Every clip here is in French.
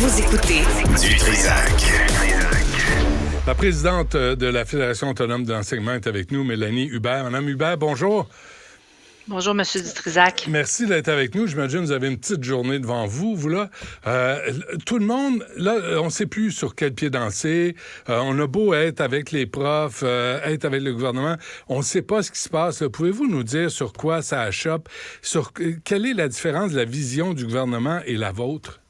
Vous écoutez Du Trisac. La présidente de la Fédération autonome de l'enseignement est avec nous, Mélanie Hubert. Madame Hubert, bonjour. Bonjour, M. Dutrisac. Merci d'être avec nous. J'imagine que vous avez une petite journée devant vous, là. Tout le monde, là, on ne sait plus sur quel pied danser. On a beau être avec les profs, être avec le gouvernement, on ne sait pas ce qui se passe. Là. Pouvez-vous nous dire sur quoi ça achoppe? Quelle est la différence de la vision du gouvernement et la vôtre?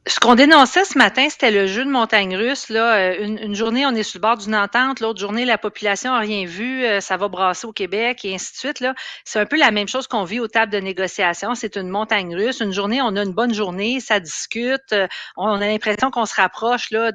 Ce qu'on dénonçait ce matin, c'était le jeu de montagne russe. Là. Une journée, on est sur le bord d'une entente. L'autre journée, la population n'a rien vu. Ça va brasser au Québec et ainsi de suite. Là. C'est un peu la même chose qu'on vit aux tables de négociation. C'est une montagne russe. Une journée, on a une bonne journée, ça discute. On a l'impression qu'on se rapproche là,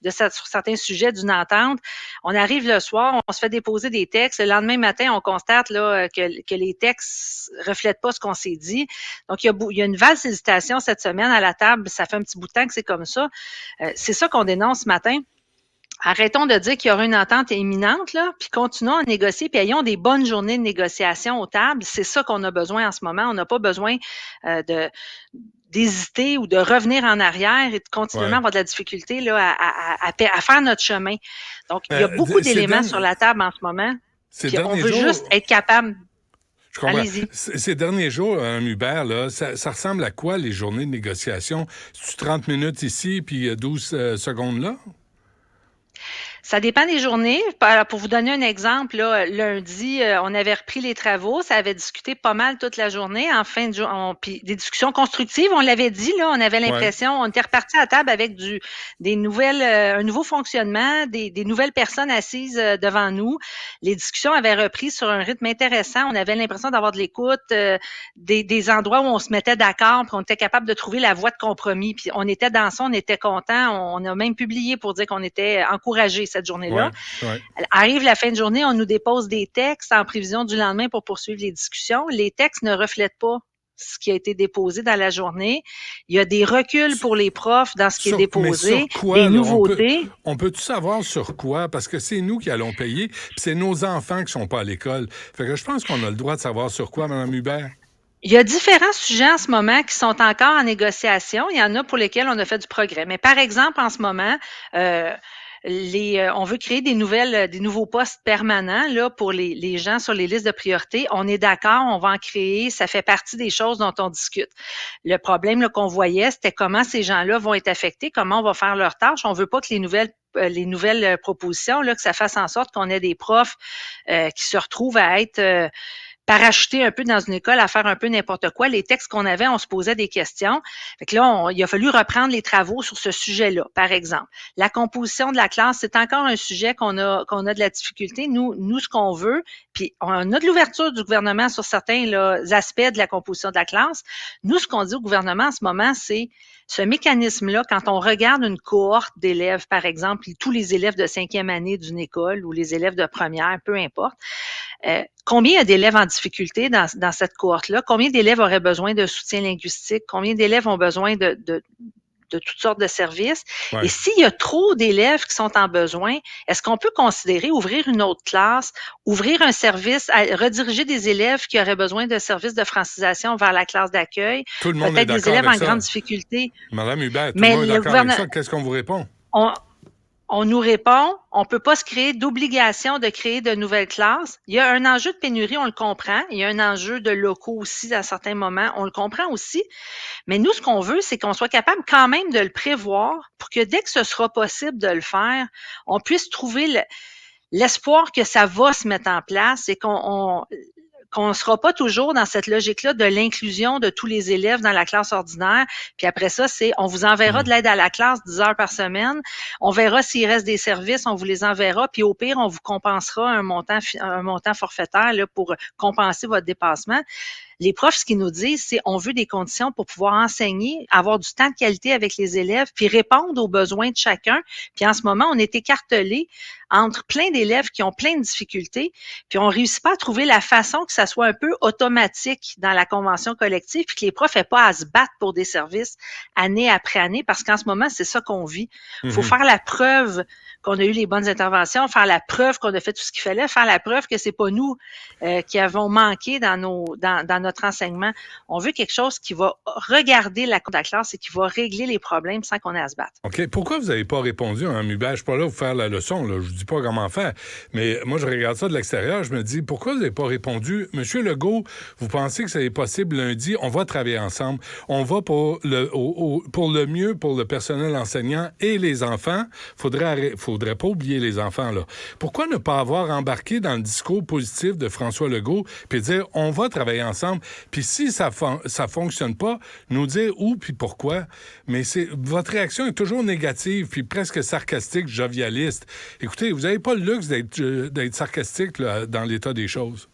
sur certains sujets d'une entente. On arrive le soir, on se fait déposer des textes. Le lendemain matin, on constate là, que les textes reflètent pas ce qu'on s'est dit. Donc, il y a une vaste hésitation cette semaine à la table. Ça fait un petit bout de temps que c'est comme ça. C'est ça qu'on dénonce ce matin. Arrêtons de dire qu'il y aura une entente imminente, là, puis continuons à négocier, puis ayons des bonnes journées de négociation aux tables. C'est ça qu'on a besoin en ce moment. On n'a pas besoin d'hésiter ou de revenir en arrière et de continuellement avoir de la difficulté là, à faire notre chemin. Donc, il y a beaucoup d'éléments sur la table en ce moment. Puis on veut juste être capable. Je comprends. Allez-y. Ces derniers jours, Hubert, là, ça ressemble à quoi les journées de négociation? C'est 30 minutes ici, puis 12 secondes là? Ça dépend des journées. Pour vous donner un exemple, là, lundi, on avait repris les travaux. Ça avait discuté pas mal toute la journée. En fin de journée, puis des discussions constructives. On l'avait dit, là, on avait l'impression, on était reparti à table avec des nouvelles, un nouveau fonctionnement, des nouvelles personnes assises devant nous. Les discussions avaient repris sur un rythme intéressant. On avait l'impression d'avoir de l'écoute, des endroits où on se mettait d'accord, puis on était capable de trouver la voie de compromis. Puis on était dans ça, on était contents. On a même publié pour dire qu'on était encouragés cette journée-là. Arrive la fin de journée, on nous dépose des textes en prévision du lendemain pour poursuivre les discussions. Les textes ne reflètent pas ce qui a été déposé dans la journée. Il y a des reculs pour les profs dans ce qui est déposé, des nouveautés. On peut-tu savoir sur quoi? Parce que c'est nous qui allons payer, puis c'est nos enfants qui sont pas à l'école. Fait que je pense qu'on a le droit de savoir sur quoi, Mme Hubert. Il y a différents sujets en ce moment qui sont encore en négociation. Il y en a pour lesquels on a fait du progrès. Mais par exemple, en ce moment, on veut créer des nouveaux postes permanents là pour les gens sur les listes de priorité. On est d'accord, on va en créer. Ça fait partie des choses dont on discute. Le problème là, qu'on voyait, c'était comment ces gens-là vont être affectés, comment on va faire leur tâche. On veut pas que les nouvelles propositions là, que ça fasse en sorte qu'on ait des profs qui se retrouvent à être parachuter un peu dans une école à faire un peu n'importe quoi. Les textes qu'on avait, on se posait des questions. Fait que là, il a fallu reprendre les travaux sur ce sujet-là, par exemple. La composition de la classe, c'est encore un sujet qu'on a de la difficulté. Nous, ce qu'on veut, puis on a de l'ouverture du gouvernement sur certains là, aspects de la composition de la classe. Nous, ce qu'on dit au gouvernement en ce moment, c'est ce mécanisme-là, quand on regarde une cohorte d'élèves, par exemple, tous les élèves de 5e année d'une école ou les élèves de première, peu importe, combien il y a d'élèves en difficulté dans cette cohorte-là? Combien d'élèves auraient besoin de soutien linguistique? Combien d'élèves ont besoin de toutes sortes de services? Et s'il y a trop d'élèves qui sont en besoin, est-ce qu'on peut considérer ouvrir une autre classe, ouvrir un service, rediriger des élèves qui auraient besoin de services de francisation vers la classe d'accueil? Tout le monde peut-être est des d'accord élèves avec en ça. grande difficulté. Madame Hubert, tout le monde est d'accord avec ça. Qu'est-ce qu'on vous répond? On nous répond, on peut pas se créer d'obligation de créer de nouvelles classes. Il y a un enjeu de pénurie, on le comprend. Il y a un enjeu de locaux aussi à certains moments, on le comprend aussi. Mais nous, ce qu'on veut, c'est qu'on soit capable quand même de le prévoir pour que dès que ce sera possible de le faire, on puisse trouver l'espoir que ça va se mettre en place et qu'on ne sera pas toujours dans cette logique-là de l'inclusion de tous les élèves dans la classe ordinaire. Puis après ça, on vous enverra de l'aide à la classe 10 heures par semaine. On verra s'il reste des services, on vous les enverra. Puis au pire, on vous compensera un montant forfaitaire là, pour compenser votre dépassement. Les profs, ce qu'ils nous disent, c'est on veut des conditions pour pouvoir enseigner, avoir du temps de qualité avec les élèves, puis répondre aux besoins de chacun. Puis en ce moment, on est écartelé entre plein d'élèves qui ont plein de difficultés, puis on réussit pas à trouver la façon que ça soit un peu automatique dans la convention collective, puis que les profs n'aient pas à se battre pour des services année après année, parce qu'en ce moment, c'est ça qu'on vit. Il faut faire la preuve qu'on a eu les bonnes interventions, faire la preuve qu'on a fait tout ce qu'il fallait, faire la preuve que c'est pas nous qui avons manqué dans notre notre enseignement. On veut quelque chose qui va regarder la cour de la classe et qui va régler les problèmes sans qu'on ait à se battre. OK. Pourquoi vous n'avez pas répondu à un Hubert? Je suis pas là pour faire la leçon, là. Je vous dis pas comment faire. Mais moi, je regarde ça de l'extérieur. Je me dis, pourquoi vous n'avez pas répondu? Monsieur Legault, vous pensez que c'est possible lundi? On va travailler ensemble. On va pour le mieux pour le personnel enseignant et les enfants. Faudrait pas oublier les enfants, là. Pourquoi ne pas avoir embarqué dans le discours positif de François Legault puis dire, on va travailler ensemble. Puis si ça fonctionne pas, nous dire où puis pourquoi. Mais votre réaction est toujours négative, puis presque sarcastique, jovialiste. Écoutez, vous n'avez pas le luxe d'être sarcastique là, dans l'état des choses.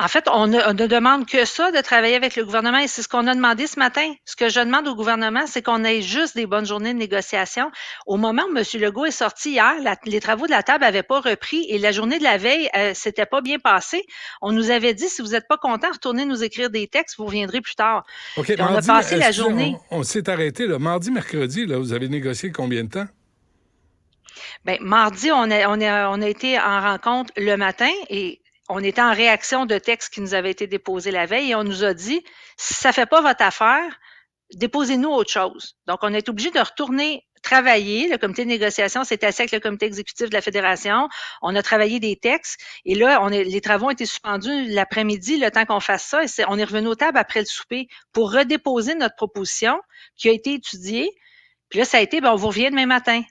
En fait, on ne demande que ça, de travailler avec le gouvernement, et c'est ce qu'on a demandé ce matin. Ce que je demande au gouvernement, c'est qu'on ait juste des bonnes journées de négociation. Au moment où M. Legault est sorti hier, les travaux de la table n'avaient pas repris et la journée de la veille, s'était pas bien passée. On nous avait dit, si vous n'êtes pas content, retournez nous écrire des textes, vous reviendrez plus tard. OK, Puis on mardi, a passé la journée. On s'est arrêté, là. Mardi, mercredi, là, vous avez négocié combien de temps? Bien, mardi, on a été en rencontre le matin et on était en réaction de textes qui nous avaient été déposés la veille et on nous a dit, si ça ne fait pas votre affaire, déposez-nous autre chose. Donc, on est obligé de retourner travailler. Le comité de négociation s'est assis avec le comité exécutif de la Fédération. On a travaillé des textes et là, les travaux ont été suspendus l'après-midi, le temps qu'on fasse ça. Et on est revenu aux tables après le souper pour redéposer notre proposition qui a été étudiée. Puis là, ça a été, on vous revient demain matin.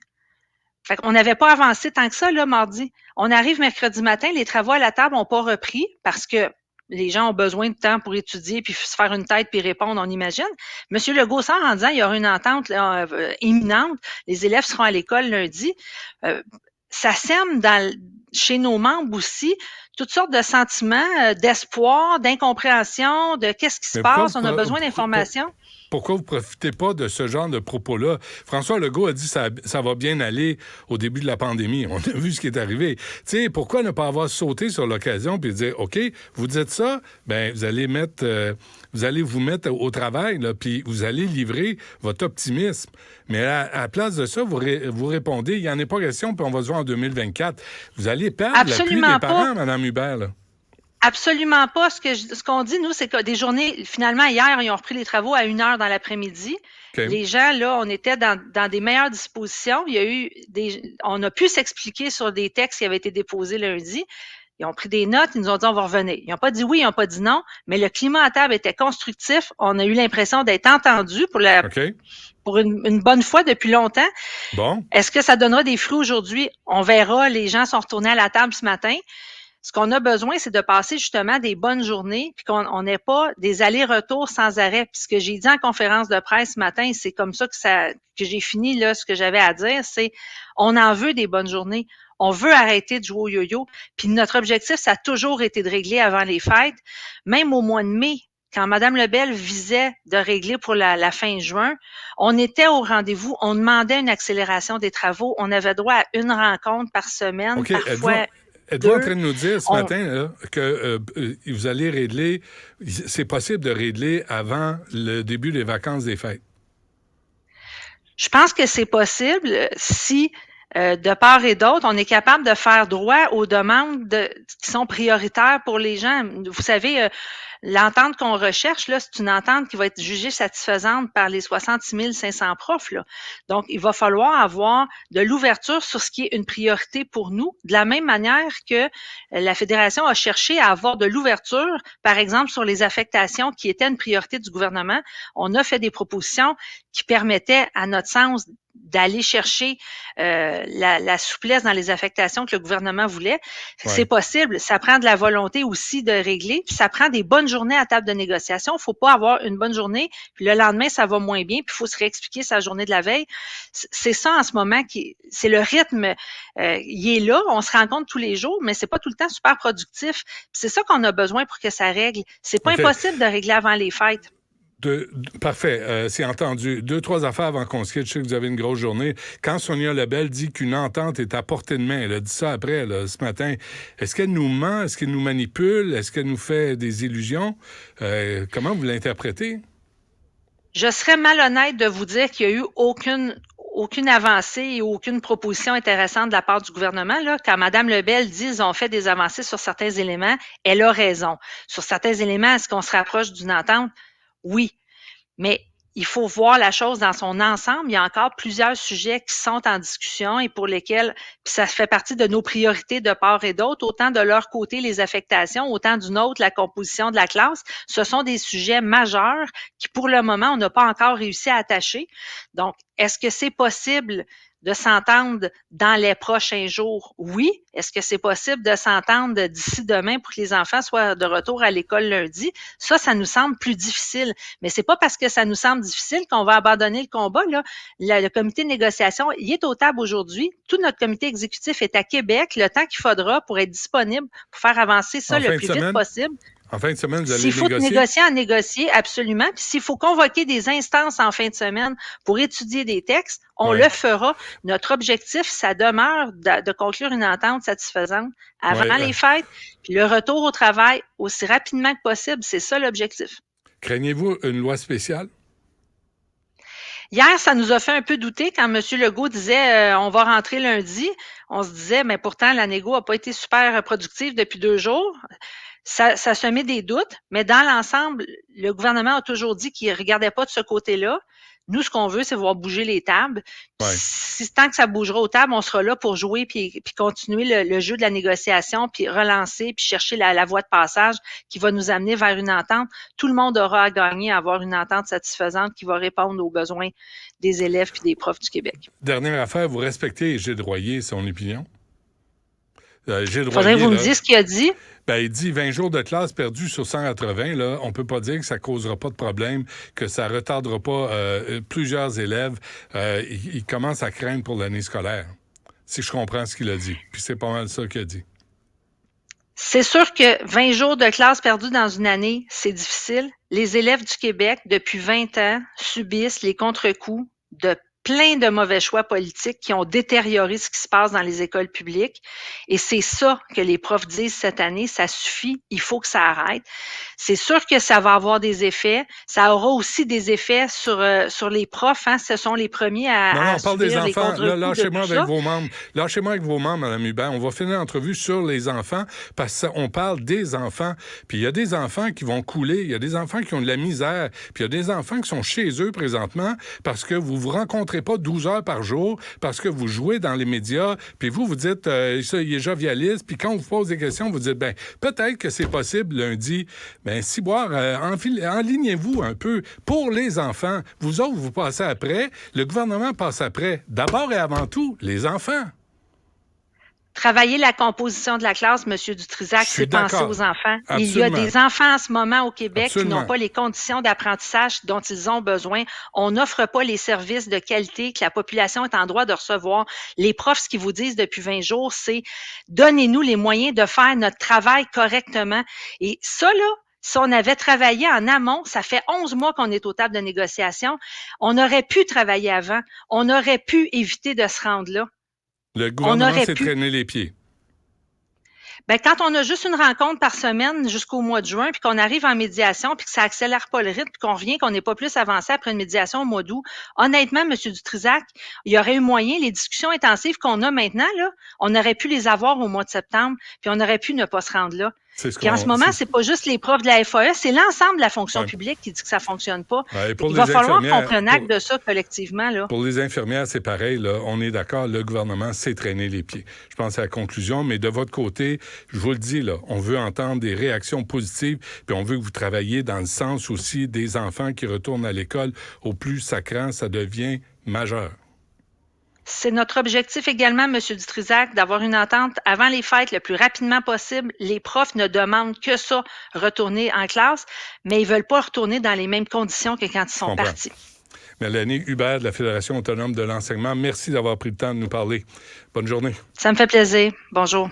Fait qu'on n'avait pas avancé tant que ça, là, mardi. On arrive mercredi matin, les travaux à la table n'ont pas repris parce que les gens ont besoin de temps pour étudier puis se faire une tête puis répondre, on imagine. Monsieur Legault sort en disant il y aura une entente là, imminente, les élèves seront à l'école lundi. Ça sème chez nos membres aussi toutes sortes de sentiments, d'espoir, d'incompréhension, de qu'est-ce qui se passe, on a besoin d'informations. Pourquoi vous ne profitez pas de ce genre de propos-là? François Legault a dit que ça va bien aller au début de la pandémie. On a vu ce qui est arrivé. Tu sais, pourquoi ne pas avoir sauté sur l'occasion puis dire, OK, vous dites ça, ben vous allez vous mettre au travail, là, puis vous allez livrer votre optimisme. Mais à la place de ça, vous répondez, il n'y en a pas question, puis on va se voir en 2024. Vous allez perdre l'appui des parents, Mme Hubert, là. Absolument pas. Ce qu'on dit, nous, c'est que des journées, finalement, hier, ils ont repris les travaux à 1h dans l'après-midi. Okay. Les gens, là, on était dans des meilleures dispositions. On a pu s'expliquer sur des textes qui avaient été déposés lundi. Ils ont pris des notes, ils nous ont dit on va revenir. Ils n'ont pas dit oui, ils n'ont pas dit non, mais le climat à table était constructif. On a eu l'impression d'être entendus pour une bonne fois depuis longtemps. Bon. Est-ce que ça donnera des fruits aujourd'hui? On verra. Les gens sont retournés à la table ce matin. Ce qu'on a besoin, c'est de passer justement des bonnes journées, puis qu'on n'ait pas des allers-retours sans arrêt. Puis ce que j'ai dit en conférence de presse ce matin, c'est comme ça que j'ai fini là, ce que j'avais à dire, c'est on en veut des bonnes journées. On veut arrêter de jouer au yo-yo. Puis notre objectif, ça a toujours été de régler avant les fêtes. Même au mois de mai, quand Mme Lebel visait de régler pour la fin juin, on était au rendez-vous. On demandait une accélération des travaux. On avait droit à une rencontre par semaine, parfois. Êtes-vous en train de nous dire ce matin là, que vous allez régler, c'est possible de régler avant le début des vacances des fêtes? Je pense que c'est possible si, de part et d'autre, on est capable de faire droit aux demandes qui sont prioritaires pour les gens. Vous savez, l'entente qu'on recherche, là, c'est une entente qui va être jugée satisfaisante par les 66 500 profs, là. Donc, il va falloir avoir de l'ouverture sur ce qui est une priorité pour nous, de la même manière que la Fédération a cherché à avoir de l'ouverture, par exemple, sur les affectations qui étaient une priorité du gouvernement. On a fait des propositions qui permettaient, à notre sens, d'aller chercher la souplesse dans les affectations que le gouvernement voulait. Ouais. C'est possible. Ça prend de la volonté aussi de régler, puis ça prend des bonnes journées à table de négociation. Il ne faut pas avoir une bonne journée, puis le lendemain, ça va moins bien, puis il faut se réexpliquer sa journée de la veille. C'est ça en ce moment, c'est le rythme. Il est là, on se rencontre tous les jours, mais c'est pas tout le temps super productif. Puis c'est ça qu'on a besoin pour que ça règle. C'est pas impossible de régler avant les fêtes. Parfait, c'est entendu. 2-3 affaires avant qu'on se quitte. Je sais que vous avez une grosse journée. Quand Sonia Lebel dit qu'une entente est à portée de main, elle a dit ça après, là, ce matin, est-ce qu'elle nous ment? Est-ce qu'elle nous manipule? Est-ce qu'elle nous fait des illusions? Comment vous l'interprétez? Je serais malhonnête de vous dire qu'il n'y a eu aucune avancée et aucune proposition intéressante de la part du gouvernement. Là. Quand Mme Lebel dit qu'ils ont fait des avancées sur certains éléments, elle a raison. Sur certains éléments, est-ce qu'on se rapproche d'une entente? Oui. Mais il faut voir la chose dans son ensemble. Il y a encore plusieurs sujets qui sont en discussion et pour lesquels puis ça fait partie de nos priorités de part et d'autre, autant de leur côté les affectations, autant du nôtre la composition de la classe. Ce sont des sujets majeurs qui, pour le moment, on n'a pas encore réussi à attacher. Donc, est-ce que c'est possible de s'entendre dans les prochains jours? Oui. Est-ce que c'est possible de s'entendre d'ici demain pour que les enfants soient de retour à l'école lundi? Ça nous semble plus difficile. Mais c'est pas parce que ça nous semble difficile qu'on va abandonner le combat, là. Le comité de négociation, il est aux tables aujourd'hui. Tout notre comité exécutif est à Québec. Le temps qu'il faudra pour être disponible pour faire avancer ça le plus vite possible. En fin de semaine, vous allez S'il faut négocier, en négocier, absolument. Puis s'il faut convoquer des instances en fin de semaine pour étudier des textes, on le fera. Notre objectif, ça demeure de conclure une entente satisfaisante avant les fêtes, puis le retour au travail aussi rapidement que possible. C'est ça l'objectif. Craignez-vous une loi spéciale? Hier, ça nous a fait un peu douter quand M. Legault disait on va rentrer lundi. On se disait, mais pourtant, la négo n'a pas été super productive depuis 2 jours. Ça semait des doutes, mais dans l'ensemble, le gouvernement a toujours dit qu'il ne regardait pas de ce côté-là. Nous, ce qu'on veut, c'est voir bouger les tables. Si tant que ça bougera aux tables, on sera là pour jouer puis continuer le jeu de la négociation, puis relancer, puis chercher la voie de passage qui va nous amener vers une entente. Tout le monde aura à gagner à avoir une entente satisfaisante qui va répondre aux besoins des élèves puis des profs du Québec. Dernière affaire, vous respectez Gilles Royer, son opinion? Il faudrait que vous me disiez ce qu'il a dit. Il dit 20 jours de classe perdus sur 180, là, on peut pas dire que ça causera pas de problème, que ça retardera pas plusieurs élèves. Il commence à craindre pour l'année scolaire, si je comprends ce qu'il a dit. Puis c'est pas mal ça qu'il a dit. C'est sûr que 20 jours de classe perdus dans une année, c'est difficile. Les élèves du Québec, depuis 20 ans, subissent les contre-coups de plein de mauvais choix politiques qui ont détérioré ce qui se passe dans les écoles publiques. Et c'est ça que les profs disent cette année, ça suffit, il faut que ça arrête. C'est sûr que ça va avoir des effets. Ça aura aussi des effets sur les profs. Hein. Ce sont les premiers à on parle des enfants. Lâchez-moi avec vos membres. Lâchez-moi avec vos membres, Mme Hubert. On va finir l'entrevue sur les enfants parce qu'on parle des enfants. Puis il y a des enfants qui vont couler. Il y a des enfants qui ont de la misère. Puis il y a des enfants qui sont chez eux présentement parce que vous vous rencontrez pas 12 heures par jour, parce que vous jouez dans les médias, puis vous dites, ça, il est jovialiste, puis quand on vous pose des questions, vous dites, peut-être que c'est possible lundi. Ciboire, enlignez-vous un peu pour les enfants. Vous autres, vous passez après, le gouvernement passe après. D'abord et avant tout, les enfants. Travailler la composition de la classe, M. Dutrisac, c'est penser aux enfants. Absolument. Il y a des enfants en ce moment au Québec qui n'ont pas les conditions d'apprentissage dont ils ont besoin. On n'offre pas les services de qualité que la population est en droit de recevoir. Les profs, ce qu'ils vous disent depuis 20 jours, c'est « donnez-nous les moyens de faire notre travail correctement ». Et ça, là, si on avait travaillé en amont, ça fait 11 mois qu'on est aux tables de négociation, on aurait pu travailler avant, on aurait pu éviter de se rendre là. Le gouvernement s'est traîné les pieds. Quand on a juste une rencontre par semaine jusqu'au mois de juin, puis qu'on arrive en médiation, puis que ça accélère pas le rythme, puis qu'on revient, qu'on n'est pas plus avancé après une médiation au mois d'août, honnêtement, M. Dutrisac, il y aurait eu moyen, les discussions intensives qu'on a maintenant, là, on aurait pu les avoir au mois de septembre, puis on aurait pu ne pas se rendre là. Puis en ce moment, c'est pas juste les profs de la FAE, c'est l'ensemble de la fonction publique qui dit que ça fonctionne pas. Il va falloir qu'on prenne acte de ça collectivement. Là. Pour les infirmières, c'est pareil. Là, on est d'accord, le gouvernement s'est traîné les pieds. Je pense à la conclusion, mais de votre côté, je vous le dis, là, on veut entendre des réactions positives, puis on veut que vous travailliez dans le sens aussi des enfants qui retournent à l'école. Au plus ça craint, ça devient majeur. C'est notre objectif également, M. Dutrisac, d'avoir une entente avant les fêtes le plus rapidement possible. Les profs ne demandent que ça, retourner en classe, mais ils ne veulent pas retourner dans les mêmes conditions que quand ils sont partis. Mélanie Hubert de la Fédération autonome de l'enseignement, merci d'avoir pris le temps de nous parler. Bonne journée. Ça me fait plaisir. Bonjour.